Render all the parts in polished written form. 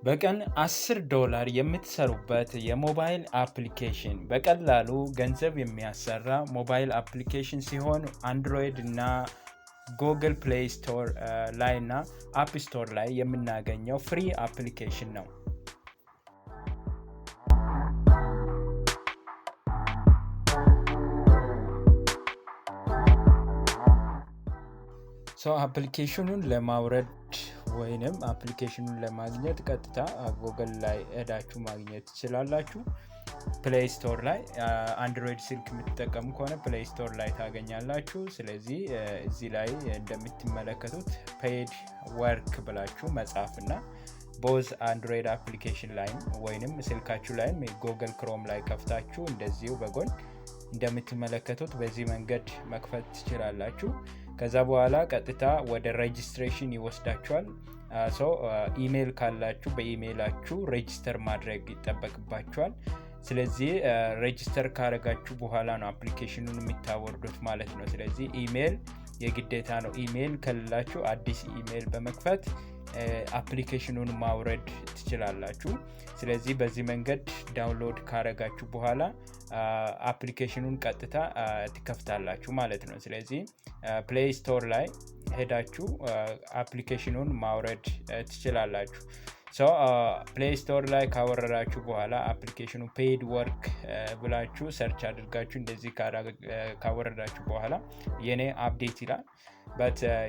በቀን $10 የምትሰሩበት የሞባይል አፕሊኬሽን በቀላሉ ገንዘብ የሚያሰራ ሞባይል አፕሊኬሽን ሲሆን አንድሮይድ እና ጉግል ፕሌይ ስቶር ላይ እና አፕ ስቶር ላይ የምናገኘው ፍሪ አፕሊኬሽን ነው። አፕሊኬሽኑን ለማውረድ ወይንም አፕሊኬሽኑን ለማግኘት ቀጥታ ጉግል ላይ ሄዳችሁ ማግኘት ትችላላችሁ። ፕሌይ ስቶር ላይ አንድሮይድ ስልክ የምትጠቀሙ ከሆነ ፕሌይ ስቶር ላይ ታገኛላችሁ። ስለዚህ እዚህ ላይ እንደምትመለከቱት ፔድ ወርክ ብላችሁ መጻፍና ቦዝ አንድሮይድ አፕሊኬሽን ላይ ወይንም ስልካችሁ ላይ ጉግል ክሮም ላይ ከፍታችሁ እንደዚሁ በጎን እንደምትመለከቱት በዚህ መንገድ መክፈት ትችላላችሁ። ከዛ በኋላ ቀጥታ ወደ ሬጂስትሬሽን ይወስዳችኋል። ኢሜል ካላችሁ በኢሜላችሁ ሬጂስተር ማድረግ ይጠበቅባችኋል። ስለዚህ ሬጂስተር ካደረጋችሁ በኋላ ነው አፕሊኬሽኑን የምታወርዱት ማለት ነው። ስለዚህ ኢሜል የግዴታ ነው። ኢሜል ከሌላችሁ አዲስ ኢሜል በመክፈት አፕሊኬሽኑን ማውረድ ትችላላችሁ። ስለዚህ በዚህ መንገድ ዳውንሎድ ካደረጋችሁ በኋላ አፕሊኬሽኑን ቀጥታ ትከፍታላችሁ ማለት ነው። ስለዚህ ፕሌይ ስቶር ላይ ሄዳችሁ አፕሊኬሽኑን ማውረድ ትችላላችሁ። ፕሌይ ስቶር ላይ ካወረዳችሁ በኋላ አፕሊኬሽኑ ፔድ ወርክ ብላችሁ ሰርች አድርጋችሁ እንደዚህ ካወረዳችሁ በኋላ የኔ አፕዴት ይላል።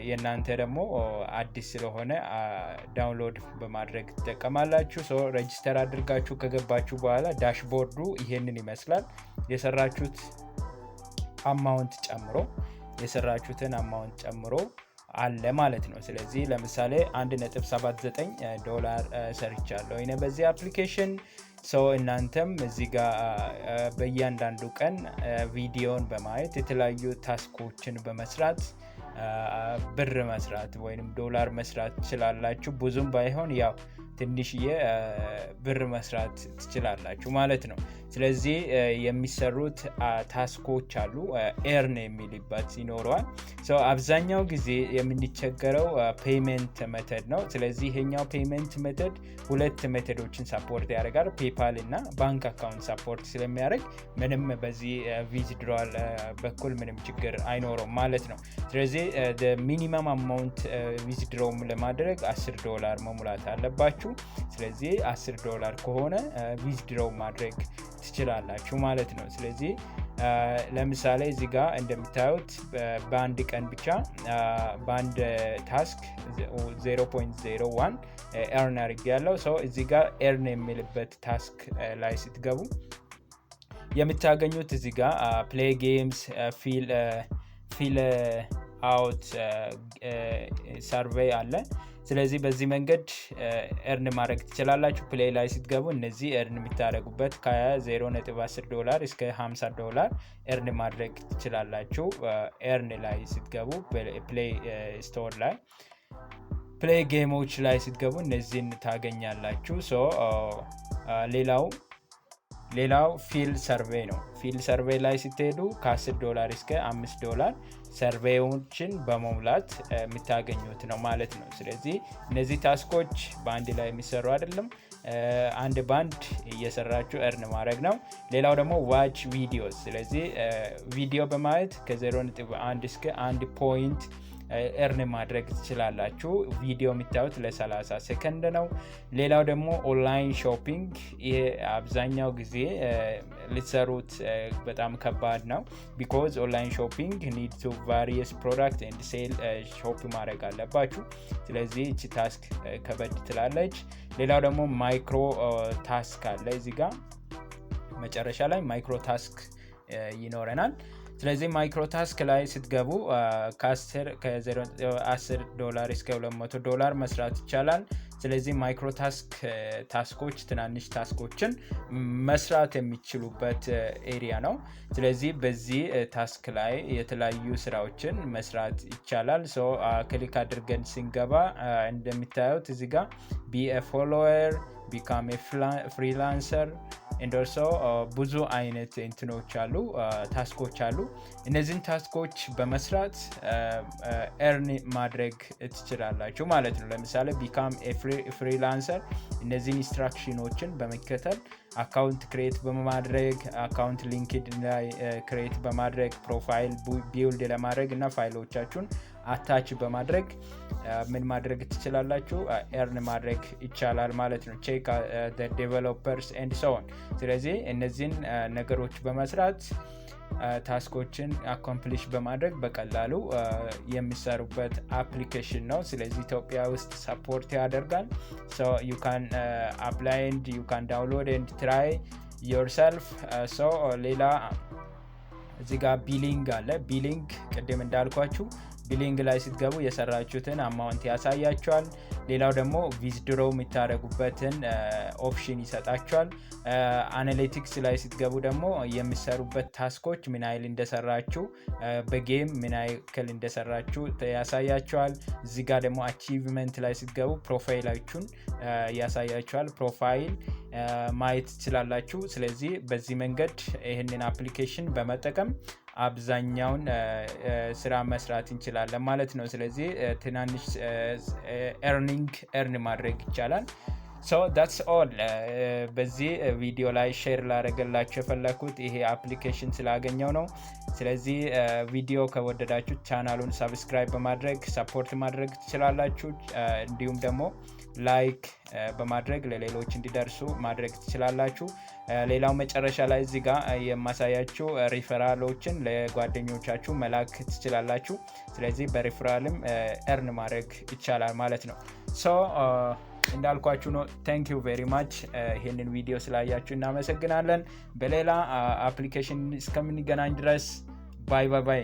የእናንተ ደግሞ አዲስ ስለሆነ ዳውንሎድ በማድረግ ትጠቀማላችሁ። ሬጂስተር አድርጋችሁ ከገባችሁ በኋላ ዳሽቦርዱ ይሄንን ይመስላል። የሰራችሁትን አማውንት ጨምሮ አለ ማለት ነው። ስለዚህ ለምሳሌ $1.79 ሰርቻለሁ እኔ በዚህ አፕሊኬሽን። እናንተም እዚህ ጋር በእያንዳንዱ ቀን ቪዲዮን በማየት የተለያዩ ታስኮችን በመስራት ብር መስራት ወይንም ዶላር መስራት ትችላላችሁ። ብዙም ባይሆን ያው ትንሽዬ ብር መስራት ትችላላችሁ ማለት ነው። ስለዚህ የሚሰሩት ታስኮች አሉ። ኤርን የሚልበት ይኖረዋል። አብዛኛው ጊዜ የምንቸገረው ፔይመንት ሜተድ ነው። ስለዚህ ይሄኛው ፔይመንት ሜተድ ሁለት ሜተዶችን ሰፖርት ያደርጋል። ፔፓል እና ባንክ አካውንት ሰፖርት ስለሚያደርግ ምንም በዚህ ዊዝድሮዋል በኩል ምንም ችግር አይኖረውም ማለት ነው። ስለዚህ ሚኒመም አማውንት ዊዝድሮው ለማድረግ $10 መሙላት አለባችሁ። ስለዚህ $10 ከሆነ ዊዝድሮው ማድረግ ትችላላችሁ ማለት ነው። ስለዚህ ለምሳሌ እዚህ ጋር እንደምታዩት በአንድ ቀን ብቻ በአንድ ታስክ 0.01 ኤርን አድርጌያለሁ። እዚህ ጋር ኤርን የሚልበት ታስክ ላይ ስትገቡ የምታገኙት እዚህ ጋር ፕሌይ ጌምስ ፊል አውት ሰርቬይ አለ። ስለዚህ በዚህ መንገድ ኤርን ማድረግ ትችላላችሁ። ፕሌይ ላይ ስትገቡ እነዚህ ኤርን የምታደርጉበት $0.10 እስከ $50 ኤርን ማድረግ ትችላላችሁ። ኤርን ላይ ስትገቡ ፕሌይ ስቶር ላይ ፕሌይ ጌሞች ላይ ስትገቡ እነዚህን ታገኛላችሁ። ሌላው ፊል ሰርቬይ ነው። ፊል ሰርቬይ ላይ ስትሄዱ $10 እስከ $5 ሰርቬዮችን በመሙላት የምታገኙት ነው ማለት ነው። ስለዚህ እነዚህ ታስኮች በአንድ ላይ የሚሰሩ አይደለም፣ አንድ ባንድ እየሰራችሁ ኤርን ማድረግ ነው። ሌላው ደግሞ ዋች ቪዲዮስ። ስለዚህ ቪዲዮ በማየት ከ0.1 እስከ 1 ፖይንት ኤርን ማድረግ ትችላላችሁ። ቪዲዮ የሚታዩት ለ30 ሰከንድ ነው። ሌላው ደግሞ ኦንላይን ሾፒንግ። ይሄ አብዛኛው ጊዜ ልትሰሩት በጣም ከባድ ነው። ቢኮዝ ኦንላይን ሾፒንግ ኒድ ቱ ቫሪየስ ፕሮዳክት ኤንድ ሴል ሾፕ ማድረግ አለባችሁ። ስለዚህ እቺ ታስክ ከበድ ትላለች። ሌላው ደግሞ ማይክሮ ታስክ አለ። እዚህ ጋር መጨረሻ ላይ ማይክሮ ታስክ ይኖረናል። ስለዚህ ማይክሮ ታስክ ላይ ስትገቡ $10 እስከ $200 መስራት ይቻላል። ስለዚህ ማይክሮ ታስኮች ትናንሽ ታስኮችን መስራት የሚችሉበት ኤሪያ ነው። ስለዚህ በዚህ ታስክ ላይ የተለያዩ ስራዎችን መስራት ይቻላል። ክሊክ አድርገን ስንገባ እንደሚታዩት እዚህ ጋር ቢ ኤ ፎሎወር፣ ቢካም ኤ ፍሪላንሰር፣ and also ብዙ አይነት እንትኖች አሉ ታስኮች አሉ እነዚህን ታስኮች በመስራት earn ማድረግ ትችላላችሁ ማለት ነው ለምሳሌ become a freelancer እነዚህን ኢንስትራክሽኖችን በመከተል አካውንት ክሬት በማድረግ አካውንት ሊንክድ ላይ ክሬት በማድረግ ፕሮፋይል ቢልድ ለማድረግ እና ፋይሎቻችሁን አታች በማድረግ ምን ማድረግ ትችላላችሁ earn ማድረግ ይቻላል ማለት ነው check the developers and so on ስለዚህ እነዚህን ነገሮች በመስራት ታስኮችን አኮምፕሊሽ በማድረግ በቀላሉ የሚሰሩበት አፕሊኬሽን ነው ስለዚህ ኢትዮጵያ ውስጥ ሰፖርት ያደርጋል so you can apply and you can download and try yourself so ሌላ እዚህ ጋር ቢሊንግ አለ ቢሊንግ ቅድም እንዳልኳችሁ ቢሊንግ ላይ ስትገቡ የሰራችሁትን አማውንት ያሳያችኋል ሌላው ደግሞ ዊዝድሮ የምታደርጉበትን ኦፕሽን ይሰጣችኋል አናሊቲክስ ላይ ስትገቡ ደግሞ የሚሰሩበት ታስኮች ምን ያህል እንደሰራችሁ በጌም ምን ያህል እንደሰራችሁ ያሳያችኋል እዚህ ጋር ደግሞ አቺቭመንት ላይ ስትገቡ ፕሮፋይላችሁን ያሳያችኋል ፕሮፋይል ማየት ትችላላችሁ ስለዚህ በዚህ መንገድ ይሄንን አፕሊኬሽን በመጠቀም አብዛኛውን ስራ መስራት እንችላለን ማለት ነው ስለዚህ ትናንሽ earn ማድረግ ይቻላል so that's all በዚህ ቪዲዮ ላይ ሼር ላደርግላችሁ የፈለኩት ይሄ አፕሊኬሽን ስላገኘው ነው ስለዚህ ቪዲዮ ከወደዳችሁ ቻናሉን ሰብስክራይብ በማድረግ ሰፖርት ማድረግ ትችላላችሁ እንዲሁም ደግሞ ላይክ በማድረግ ለሌሎች እንዲደርሱ ማድረግ ትችላላችሁ ሌላው መጨረሻ ላይ እዚህ ጋር የማሳያችሁ ሪፈራሎችን ለጓደኞቻችሁ መላክ ትችላላችሁ ስለዚህ በሪፈራልም earn ማድረግ ይቻላል ማለት ነው so እንዳልኳችሁ ነው thank you very much ይሄንን ቪዲዮ ስላያችሁ እናመሰግናለን በሌላ አፕሊኬሽን እስከምንገናኝ ድረስ bye